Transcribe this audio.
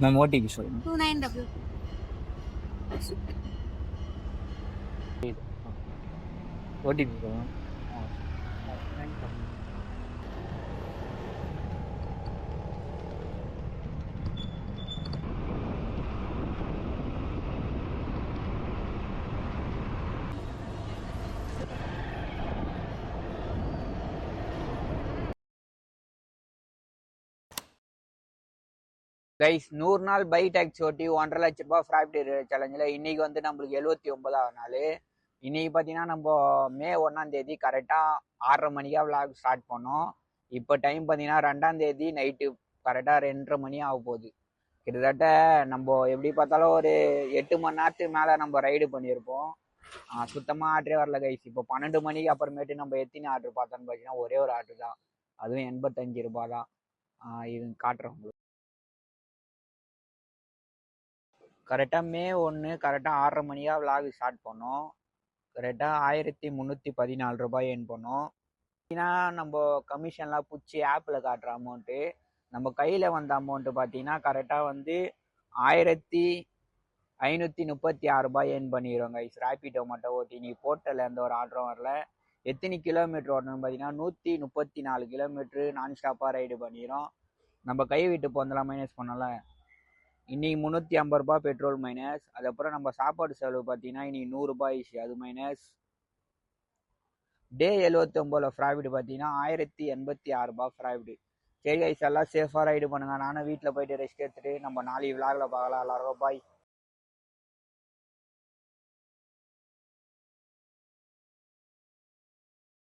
Ma'am OTP சொல்லுங்க. 29 OTP சொல்லுங்க. Guys 100 நாள் பை டாக்ஸ் ஓட்டி 1.5 லட்ச ரூபாய் ஃப்ராக்ட் சேலஞ்சில் இன்னைக்கு வந்து நம்மளுக்கு 79வது நாள். இன்னைக்கு பார்த்தீங்கன்னா நம்ம மே 1ஆம் தேதி கரெக்டாக 6:30 மணிக்கா விளாக் ஸ்டார்ட் பண்ணோம். இப்போ டைம் பார்த்தீங்கன்னா 2ஆம் தேதி நைட்டு கரெக்டாக 2:30 மணி ஆக போகுது. கிட்டத்தட்ட நம்ம எப்படி பார்த்தாலும் ஒரு 8 மணி நேரத்துக்கு மேலே நம்ம ரைடு பண்ணியிருப்போம். சுத்தமாக ஆர்டரே வரல கைஸ். இப்போ 12 மணிக்கு அப்புறமேட்டு நம்ம எத்தனை ஆர்டர் பார்த்தோன்னு பார்த்தீங்கன்னா ஒரே ஒரு ஆர்டர் தான், அதுவும் 85 ரூபாய் தான். இது காட்டுறோம் உங்களுக்கு. கரெக்டாக மே 1 கரெக்டாக 6:30 மணியாக விளாக் ஸ்டார்ட் பண்ணோம். கரெக்டாக 1314 ரூபாய் ஏர்ன் பண்ணோம். ஏன்னா நம்ம கமிஷன்லாம் பிடிச்சி ஆப்பில் காட்டுற அமௌண்ட்டு நம்ம கையில் வந்த அமௌண்ட்டு பார்த்தீங்கன்னா கரெக்டாக வந்து 1536 ரூபாய் ஏர்ன் பண்ணிடுவோம் கைஸ். ரேபிடோ மட்டும் ஓட்டி நீ போர்ட்டலில் எந்த ஒரு ஆர்டரும் வரல. எத்தனை கிலோமீட்டர் ஓட்டணும்னு பார்த்தீங்கன்னா 134 கிலோமீட்டரு நான் ஸ்டாப்பாக ரைடு பண்ணிடும். நம்ம கை விட்டு போந்தெல்லாம் மைனஸ் பண்ணல. இன்னைக்கு 350 ரூபாய் பெட்ரோல் மைனஸ். அதுக்கப்புறம் நம்ம சாப்பாடு செலவு பார்த்தீங்கன்னா இன்னைக்கு 100 ரூபாய் அது மைனஸ். டே 79 ப்ராஃபிட் பார்த்தீங்கன்னா 1086 ரூபாய் ப்ராஃபிட். சரி கைஸ், எல்லாம் சேஃபாக ரைடு பண்ணுங்க. நானும் வீட்டில் போயிட்டு ரெஸ்ட் எடுத்துட்டு நம்ம நாளைக்கு விளாக்ல பார்க்கலாம். எல்லாரும் பாய்.